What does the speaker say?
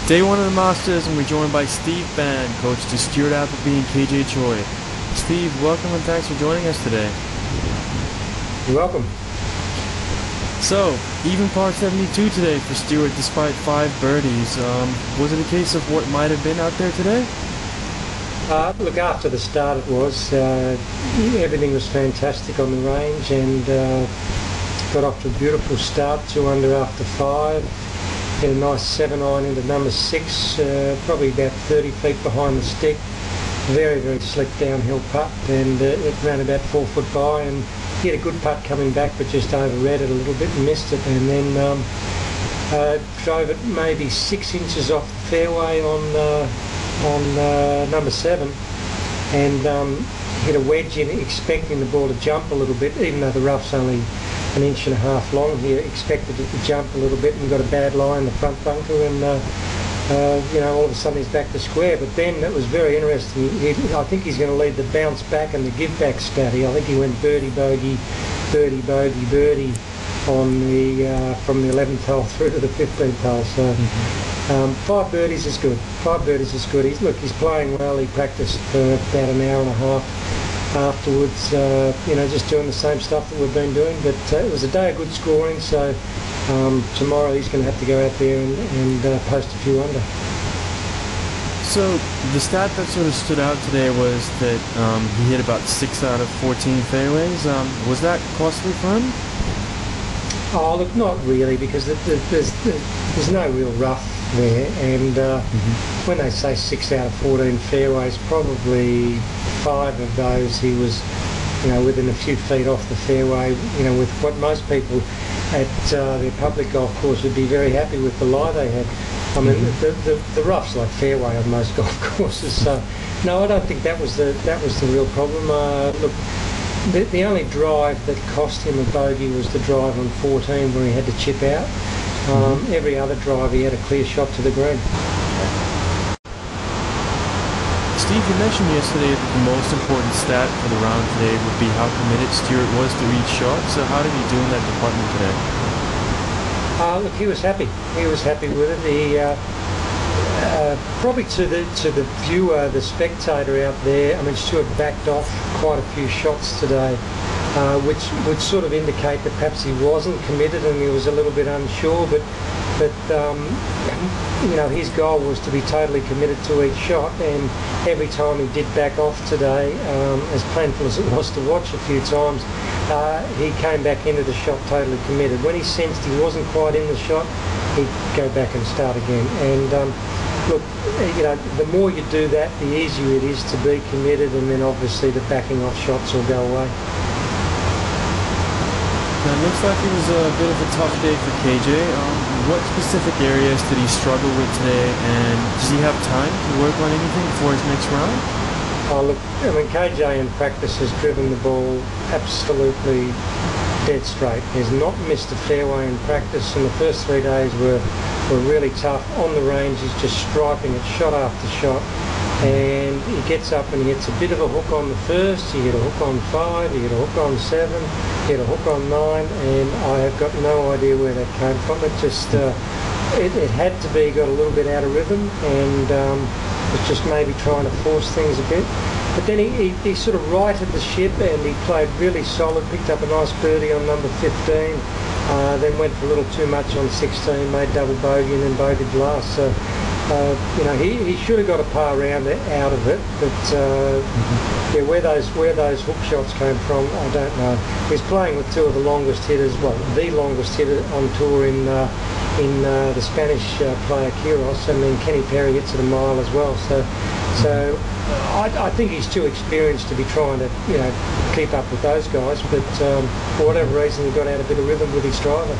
Day one of the Masters, and we're joined by Steve Ban, coach to Stuart and KJ Choi. Steve, welcome and thanks for joining us today. You're welcome. So, even par 72 today for Stuart despite 5 birdies. Was it a case of what might have been out there today? Look, after the start it was. Everything was fantastic on the range, and got off to a beautiful start, 2 under after 5. Hit a nice 7-iron into number 6, probably about 30 feet behind the stick. Very, very slick downhill putt, and it ran about 4 foot by, and he had a good putt coming back but just overread it a little bit and missed it, and then drove it maybe 6 inches off the fairway on number 7, and hit a wedge in, expecting the ball to jump a little bit, even though the rough's only 1.5 inches long here. Expected it to jump a little bit and got a bad lie in the front bunker, and all of a sudden he's back to square. But then it was very interesting. I think he's going to lead the bounce back and the give back statty. I think he went birdie bogey, birdie bogey, birdie on the from the 11th hole through to the 15th hole. So 5 birdies is good. 5 birdies is good. He's playing well. He practiced for about an hour and a half afterwards, just doing the same stuff that we've been doing. But it was a day of good scoring, so tomorrow he's going to have to go out there and post a few under. So the stat that sort of stood out today was that he hit about 6 out of 14 fairways. Was that costly for him? Oh, look, not really, because there's no real rough there, and when they say 6 out of 14 fairways, probably 5 of those he was, within a few feet off the fairway, with what most people at their public golf course would be very happy with the lie they had. I mean, the rough's like fairway on most golf courses, so no, I don't think that was the real problem. Look, the only drive that cost him a bogey was the drive on 14 where he had to chip out. Every other drive he had a clear shot to the green. Steve, you mentioned yesterday that the most important stat for the round today would be how committed Stuart was to each shot. So how did he do in that department today? Look, he was happy. He was happy with it. He probably to the viewer, the spectator out there, I mean, Stuart backed off quite a few shots today, which would sort of indicate that perhaps he wasn't committed and he was a little bit unsure, but his goal was to be totally committed to each shot, and every time he did back off today, as painful as it was to watch a few times, he came back into the shot totally committed. When he sensed he wasn't quite in the shot, he'd go back and start again. And look, the more you do that, the easier it is to be committed, and then obviously the backing off shots will go away. Now, it looks like it was a bit of a tough day for KJ. What specific areas did he struggle with today, and does he have time to work on anything before his next round? Oh, look, I mean, KJ in practice has driven the ball absolutely dead straight. He's not missed a fairway in practice, and the first 3 days were really tough. On the range, he's just striping it shot after shot, and he gets up and he hits a bit of a hook on the first, he hit a hook on 5, he hit a hook on 7, he hit a hook on 9, and I have got no idea where that came from. It just, it had to be got a little bit out of rhythm, and was just maybe trying to force things a bit. But then he sort of righted the ship, and he played really solid, picked up a nice birdie on number 15, then went for a little too much on 16, made double bogey and then bogeyed last. So, he should have got a par round out of it, but yeah, where those hook shots came from, I don't know. He's playing with 2 of the longest hitters, well, the longest hitter on tour in the Spanish player Quiros, and then Kenny Perry hits it a mile as well. So I think he's too experienced to be trying to keep up with those guys, but for whatever reason he got out a bit of rhythm with his driver.